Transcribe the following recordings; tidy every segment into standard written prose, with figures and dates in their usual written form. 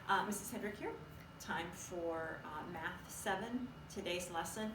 Mrs. Hendrick here. Time for Math 7, today's lesson.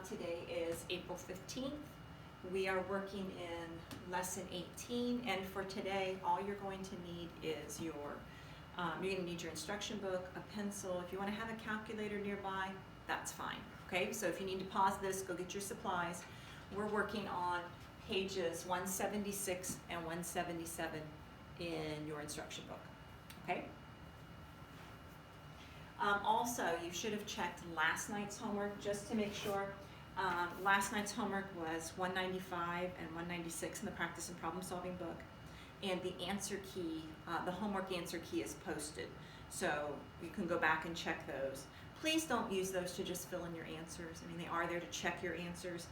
Today is April 15th. We are working in lesson 18, and for today, all you're going to need is you're going to need your instruction book, a pencil. If you want to have a calculator nearby, that's fine. Okay, so if you need to pause this, go get your supplies. We're working on pages 176 and 177 in your instruction book. Okay. Also, you should have checked last night's homework just to make sure. Last night's homework was 195 and 196 in the practice and problem solving book. And the answer key, the homework answer key is posted. So you can go back and check those. Please don't use those to just fill in your answers. I mean, they are there to check your answers.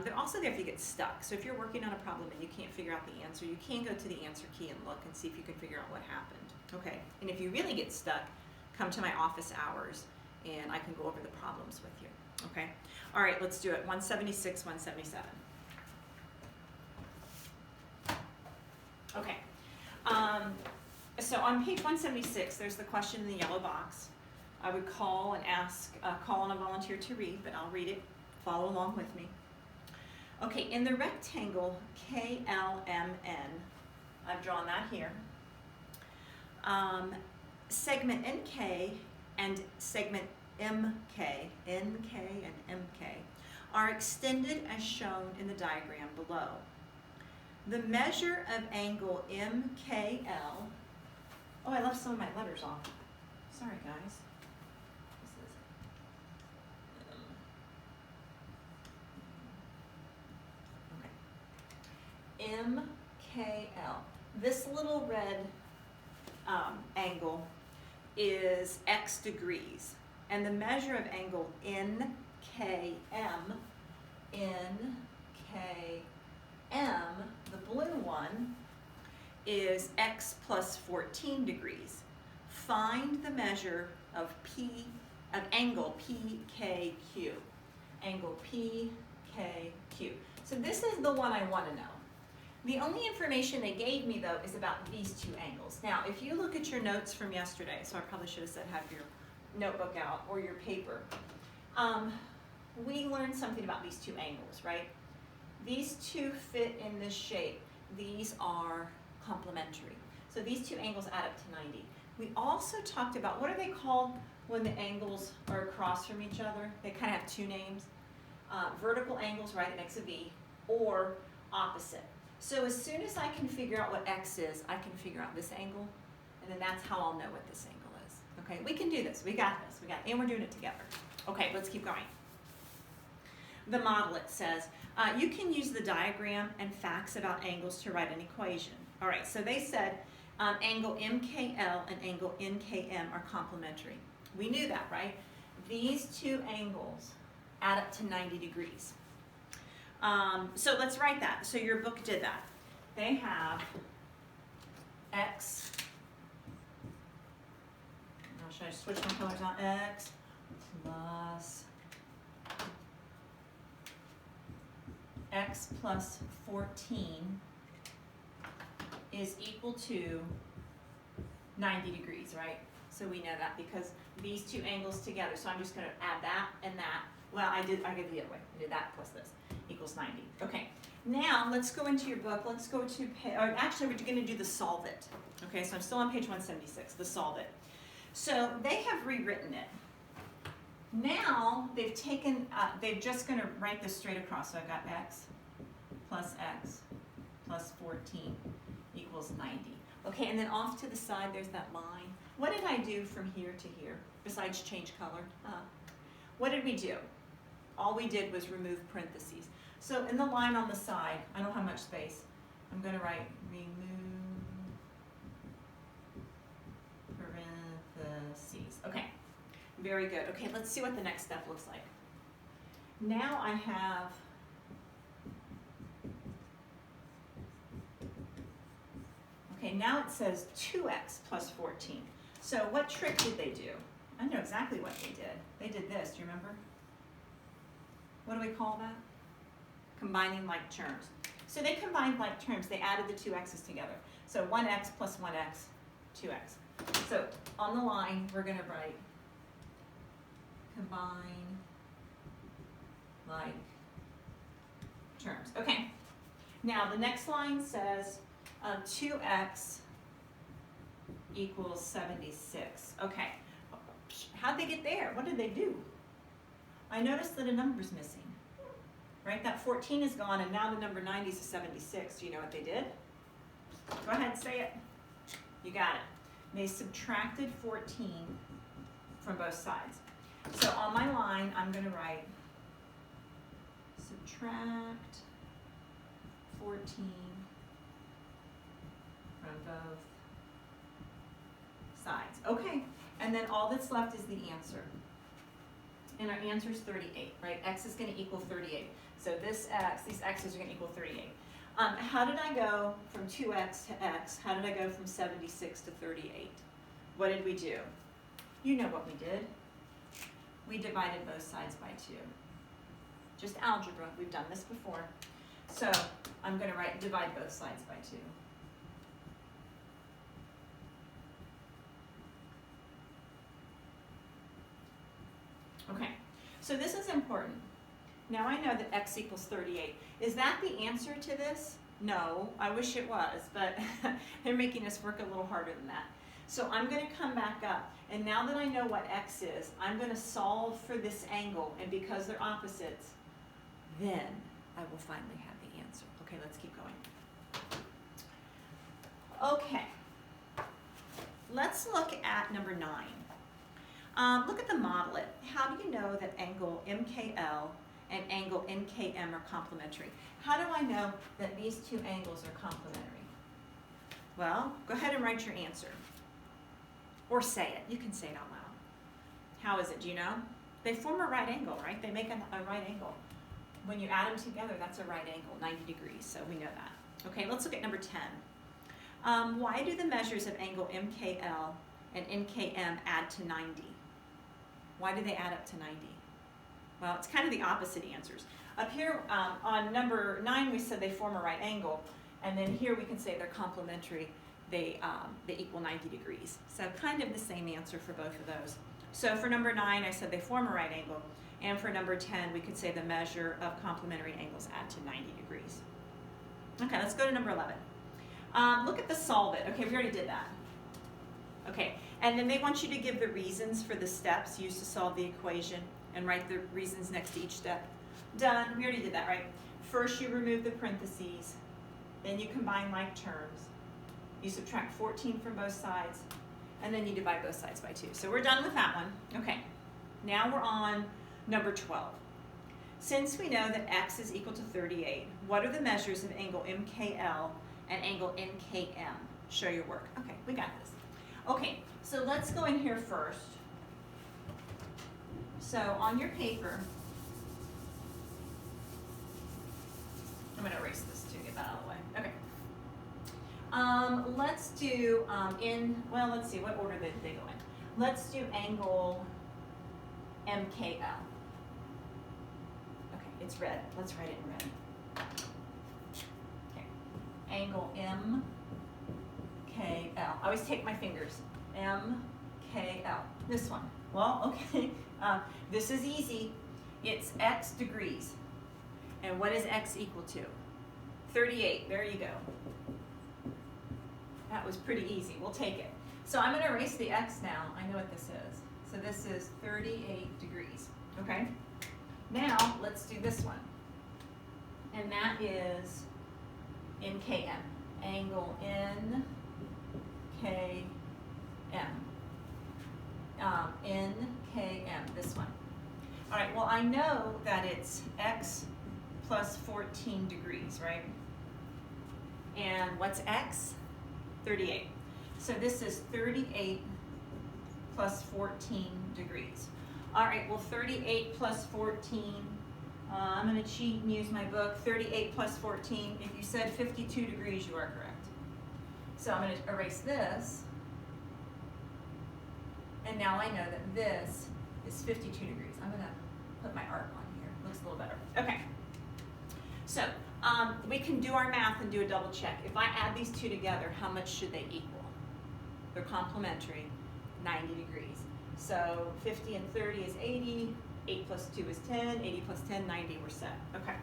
They're also there if you get stuck. So if you're working on a problem and you can't figure out the answer, you can go to the answer key and look and see if you can figure out what happened. Okay, and if you really get stuck, come to my office hours and I can go over the problems with you. Okay, all right, let's do it. 176, 177. Okay, so on page 176, there's the question in the yellow box. I would call and ask, call on a volunteer to read, but I'll read it. Follow along with me. Okay, in the rectangle KLMN, I've drawn that here. Segment NK and segment MK, NK and MK, are extended as shown in the diagram below. The measure of angle MKL, oh, I left some of my letters off. Sorry, guys. MKL. This little red angle is x degrees, and the measure of angle NKM, the blue one, is x plus 14 degrees. Find the measure of angle PKQ. Angle PKQ. So this is the one I want to know. The only information they gave me, though, is about these two angles. Now, if you look at your notes from yesterday, so I probably should have said have your notebook out or your paper, we learned something about these two angles, right? These two fit in this shape. These are complementary. So these two angles add up to 90. We also talked about, what are they called when the angles are across from each other? They kind of have two names. Vertical angles, right, it makes a V, or opposite. So as soon as I can figure out what x is, I can figure out this angle, and then that's how I'll know what this angle is. Okay, we can do this. We got this. And we're doing it together. Okay, let's keep going. The model, it says, you can use the diagram and facts about angles to write an equation. All right, so they said angle MKL and angle NKM are complementary. We knew that, right? These two angles add up to 90 degrees. So let's write that. So your book did that. They have x, now should I switch my colors on? X plus 14 is equal to 90 degrees, right? So we know that because these two angles together, so I'm just going to add that and that. Well, I did the other way. I did that plus this equals 90. Okay, now let's go into your book. Let's go to, actually we're going to do the solve it. Okay, so I'm still on page 176, the solve it. So they have rewritten it. Now they've taken, they're just going to write this straight across. So I've got x plus 14 equals 90. Okay, and then off to the side there's that line. What did I do from here to here besides change color? What did we do? All we did was remove parentheses. So in the line on the side, I don't have much space. I'm going to write remove parentheses. Okay, very good. Okay, let's see what the next step looks like. Now I have now it says 2x plus 14. So what trick did they do? I know exactly what they did. They did this, do you remember? What do we call that? Combining like terms. So they combined like terms. They added the two x's together. So 1x plus 1x, 2x. So on the line, we're going to write combine like terms. Okay. Now the next line says 2x equals 76. Okay. How'd they get there? What did they do? I noticed that a number's missing. Right? That 14 is gone, and now the number 90 is a 76. Do you know what they did? Go ahead, say it. You got it. They subtracted 14 from both sides. So on my line, I'm going to write subtract 14 from both sides. Okay, and then all that's left is the answer. And our answer is 38, right? X is going to equal 38. So this x, these x's are going to equal 38. How did I go from 2x to x? How did I go from 76 to 38? What did we do? You know what we did. We divided both sides by 2. Just algebra. We've done this before. So I'm going to divide both sides by 2. Okay, so this is important. Now I know that x equals 38. Is that the answer to this? No, I wish it was, but they're making us work a little harder than that. So I'm going to come back up, and now that I know what x is, I'm going to solve for this angle, and because they're opposites, then I will finally have the answer. Okay, let's keep going. Okay, let's look at number 9. Look at the model it. How do you know that angle MKL and angle NKM are complementary? How do I know that these two angles are complementary? Well, go ahead and write your answer. Or say it. You can say it out loud. How is it? Do you know? They form a right angle, right? They make a right angle. When you add them together, that's a right angle, 90 degrees, so we know that. Okay, let's look at number 10. Why do the measures of angle MKL and NKM add to 90? Why do they add up to 90? Well, it's kind of the opposite answers. Up here on number 9, we said they form a right angle, and then here we can say they're complementary. They equal 90 degrees. So kind of the same answer for both of those. So for number 9, I said they form a right angle, and for number 10, we could say the measure of complementary angles add to 90 degrees. Okay, let's go to number 11. Look at the solve it. Okay, we already did that. Okay, and then they want you to give the reasons for the steps used to solve the equation and write the reasons next to each step. Done. We already did that, right? First, you remove the parentheses. Then you combine like terms. You subtract 14 from both sides. And then you divide both sides by 2. So we're done with that one. Okay. Now we're on number 12. Since we know that x is equal to 38, what are the measures of angle MKL and angle NKM? Show your work. Okay, we got this. Okay, so let's go in here first. So on your paper, I'm going to erase this to get that out of the way. Okay. Let's do let's see, what order did they go in? Let's do angle MKL. Okay, it's red. Let's write it in red. Okay. Angle MKL. I always take my fingers. MKL. This one. Well, okay. This is easy. It's x degrees. And what is x equal to? 38. There you go. That was pretty easy. We'll take it. So I'm going to erase the x now. I know what this is. So this is 38 degrees. Okay? Now, let's do this one. And that is NKM. Angle NKM. NKM, this one. All right, well, I know that it's x plus 14 degrees, right? And what's x? 38. So this is 38 plus 14 degrees. All right, well, 38 plus 14, I'm going to cheat and use my book. 38 plus 14, if you said 52 degrees, you are correct. So I'm going to erase this. And now I know that this is 52 degrees. I'm going to put my arc on here. Looks a little better. Okay. So we can do our math and do a double check. If I add these two together, how much should they equal? they're complementary, 90 degrees. So 50 and 30 is 80, 8 plus 2 is 10, 80 plus 10, 90, we're set. Okay.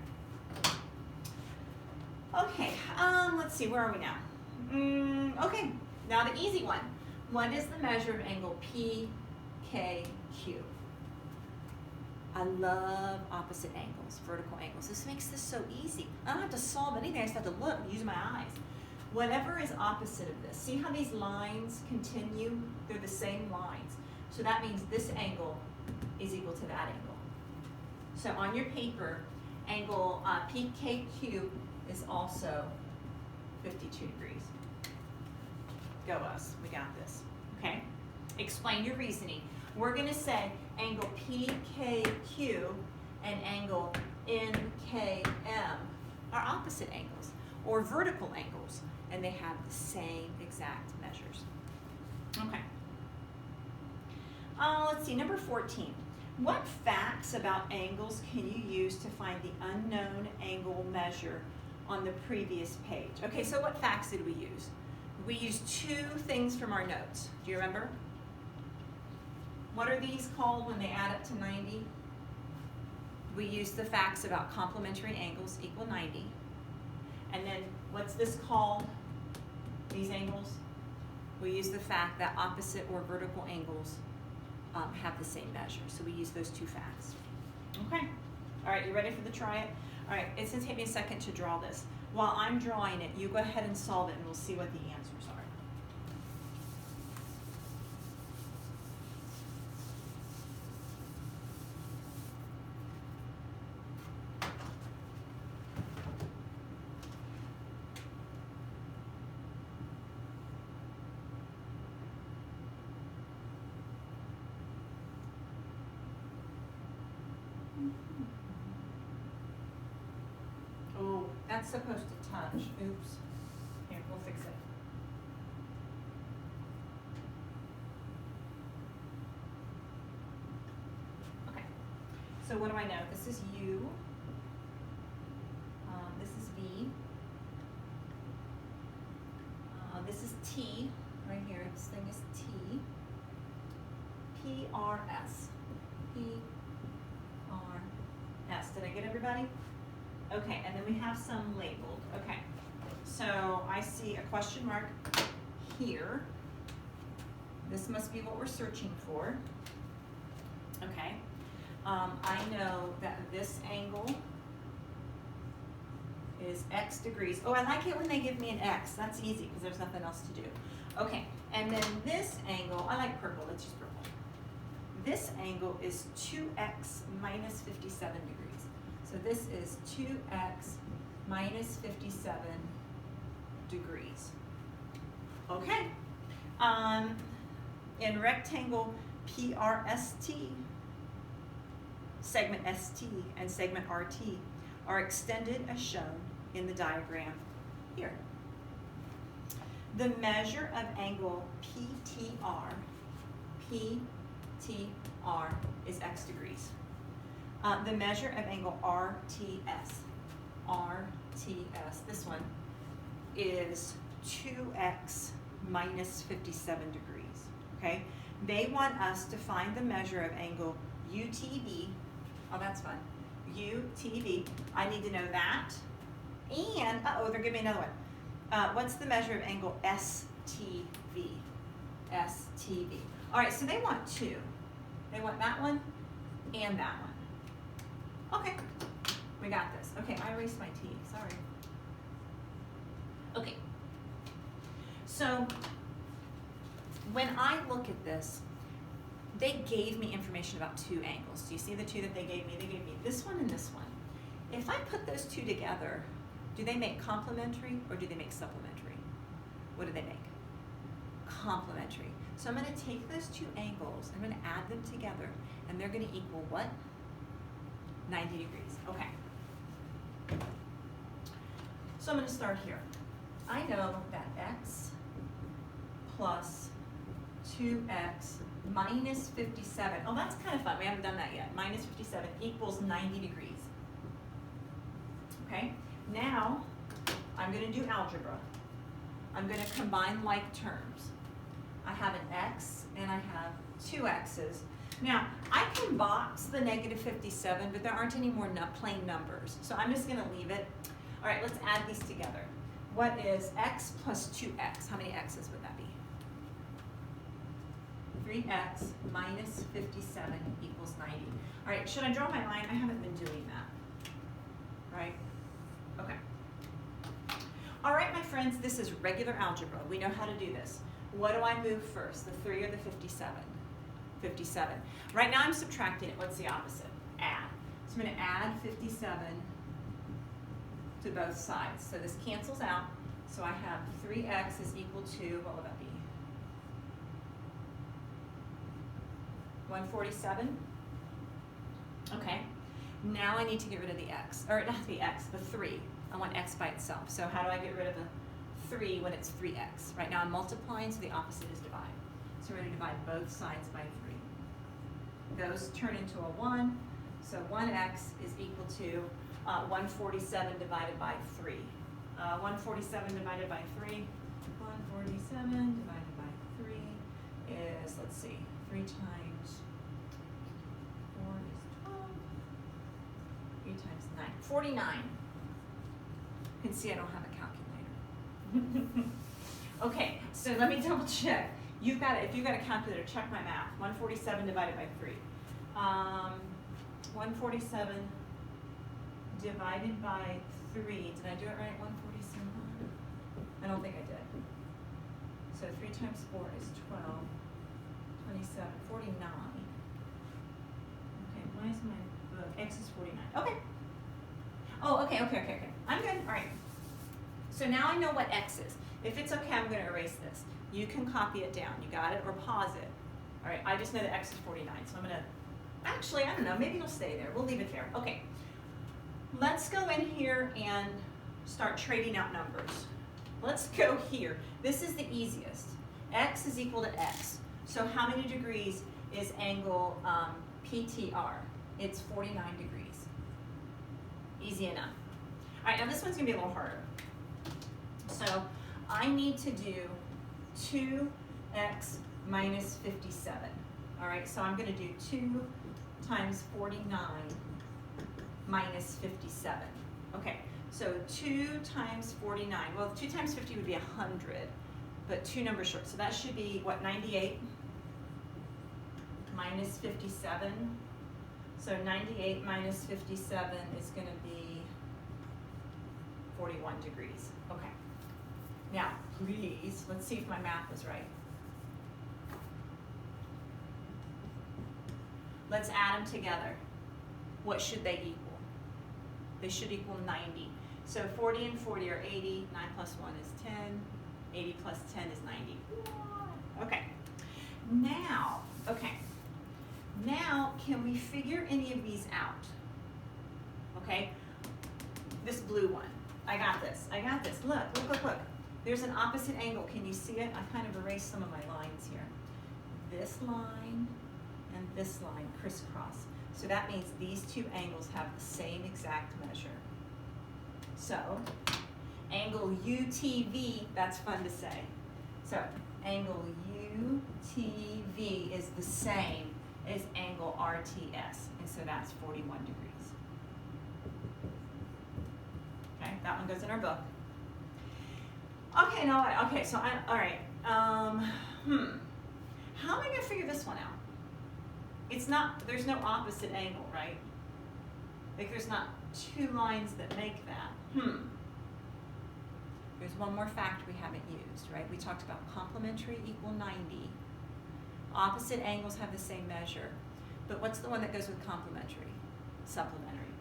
Okay, let's see, where are we now? Okay, now the easy one. What is the measure of angle PKQ? I love opposite angles, vertical angles. This makes this so easy. I don't have to solve anything, I just have to look, use my eyes. Whatever is opposite of this, see how these lines continue? They're the same lines. So that means this angle is equal to that angle. So on your paper, angle PKQ is also 52 degrees. Go us, we got this, okay? Explain your reasoning. We're gonna say angle PKQ and angle NKM are opposite angles, or vertical angles, and they have the same exact measures. Okay. Let's see, number 14. What facts about angles can you use to find the unknown angle measure on the previous page? Okay, so what facts did we use? We used two things from our notes. Do you remember? What are these called when they add up to 90? We used the facts about complementary angles equal 90. And then what's this called? These angles? We use the fact that opposite or vertical angles have the same measure. So we use those two facts. Okay. All right, you ready for the try it? All right, it's gonna take me a second to draw this. While I'm drawing it, you go ahead and solve it and we'll see what the answers are. Oh, that's supposed to touch. Oops. Here, we'll fix it. Okay. So what do I know? This is U. This is V. This is T. Right here. This thing is T. PRS. PRS. Did I get everybody? Okay, and then we have some labeled. Okay, so I see a question mark here. This must be what we're searching for. Okay, I know that this angle is X degrees. Oh, I like it when they give me an X. That's easy because there's nothing else to do. Okay, and then this angle, I like purple, let's use purple. This angle is 2X minus 57 degrees. So this is 2X minus 57 degrees. Okay. In rectangle PRST, segment ST and segment RT are extended as shown in the diagram here. The measure of angle PTR is X degrees. The measure of angle RTS, this one, is 2X minus 57 degrees, okay? They want us to find the measure of angle UTV, oh that's fun, UTV, I need to know that, and, uh-oh, they're giving me another one. What's the measure of angle STV? STV. All right, so they want two. They want that one and that one. Okay, we got this. Okay, I erased my T, sorry. Okay, so when I look at this, they gave me information about two angles. Do you see the two that they gave me? They gave me this one and this one. If I put those two together, do they make complementary or do they make supplementary? What do they make? Complementary. So I'm going to take those two angles, I'm going to add them together, and they're going to equal what? 90 degrees. Okay. So I'm going to start here. I know that X plus 2X minus 57. Oh, that's kind of fun. We haven't done that yet. Minus 57 equals 90 degrees. Okay. Now, I'm going to do algebra. I'm going to combine like terms. I have an x and I have two x's. Now, I can box the negative 57, but there aren't any more plain numbers. So I'm just going to leave it. All right, let's add these together. What is x plus 2x? How many x's would that be? 3x minus 57 equals 90. All right, should I draw my line? I haven't been doing that. Right? Okay. All right, my friends, this is regular algebra. We know how to do this. What do I move first, the 3 or the 57? 57. Right now I'm subtracting it. What's the opposite? Add. So I'm going to add 57 to both sides. So this cancels out. So I have 3x is equal to, what will that be? 147? Okay. Now I need to get rid of the x, or not the x, the 3. I want x by itself. So how do I get rid of the 3 when it's 3x? Right now I'm multiplying, so the opposite is divide. So we're going to divide both sides by 3. Those turn into a 1, so 1x is equal to 147 divided by 3. 147 divided by 3, 147 divided by 3 is, let's see, 3 times 4 is 12, 3 times 9, 49. You can see I don't have a calculator. Okay, so let me double check. You've got it. If you've got a calculator, check my math. 147 divided by 3. 147 divided by 3. Did I do it right? 147? I don't think I did. So 3 times 4 is 12. 27. 49. Okay, why is my book? X is 49. Okay. Oh, okay. I'm good. All right. So now I know what X is. If it's okay, I'm going to erase this. You can copy it down. You got it? Or pause it. All right, I just know that X is 49, so I'm going to, actually, I don't know, maybe it'll stay there. We'll leave it there. Okay, let's go in here and start trading out numbers. Let's go here. This is the easiest. X is equal to X. So how many degrees is angle PTR? It's 49 degrees. Easy enough. All right, now this one's going to be a little harder. So I need to do 2x minus 57. All right, so I'm going to do 2 times 49 minus 57. Okay, so 2 times 49. Well, 2 times 50 would be 100, but 2 numbers short. So that should be, what, 98 minus 57. So 98 minus 57 is going to be 41 degrees. Okay. Now, please, let's see if my math is right. Let's add them together. What should they equal? They should equal 90. So 40 and 40 are 80. 9 plus 1 is 10. 80 plus 10 is 90. Okay. Now, can we figure any of these out? Okay. This blue one. I got this. Look. There's an opposite angle. Can you see it? I kind of erased some of my lines here. This line and this line crisscross. So that means these two angles have the same exact measure. So, angle UTV, that's fun to say. So, angle UTV is the same as angle RTS, and so that's 41 degrees. Okay, that one goes in our book. Okay, so all right. How am I going to figure this one out? It's not, there's no opposite angle, right? Like there's not two lines that make that. There's one more fact we haven't used, right? We talked about complementary equal 90. Opposite angles have the same measure. But what's the one that goes with complementary? Supplementary.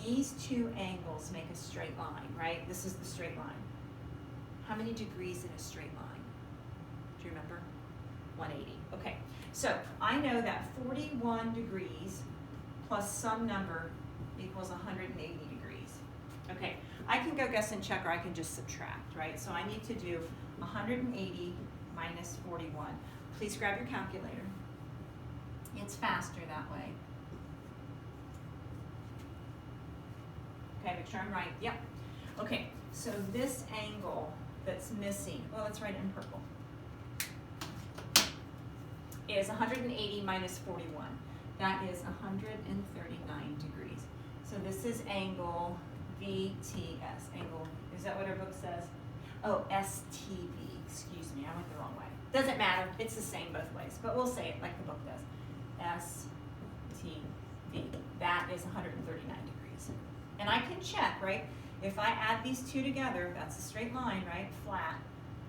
These two angles make a straight line, right? This is the straight line. How many degrees in a straight line? Do you remember? 180. Okay, so I know that 41 degrees plus some number equals 180 degrees. Okay, I can go guess and check, or I can just subtract, right? So I need to do 180 minus 41. Please grab your calculator. It's faster that way. Okay, make sure I'm right. Yep. Okay, so this angle that's missing, well, let's write it in purple. is 180 minus 41. That is 139 degrees. So this is angle VTS. Angle, is that what our book says? Oh, STV. Excuse me, I went the wrong way. Doesn't matter. It's the same both ways, but we'll say it like the book does. STV. That is 139 degrees. And I can check, right? If I add these two together, that's a straight line, right? Flat.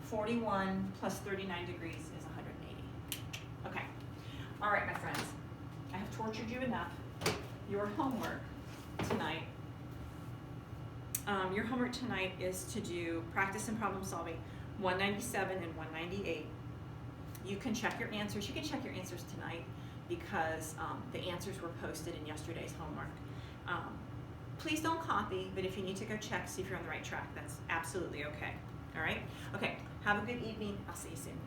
41 plus 39 degrees is 180. Okay. All right, my friends. I have tortured you enough. Your homework tonight. Your homework tonight is to do practice and problem solving 197 and 198. You can check your answers. You can check your answers tonight because the answers were posted in yesterday's homework. Please don't copy, but if you need to go check, see if you're on the right track, that's absolutely okay. All right? Okay, have a good evening. I'll see you soon.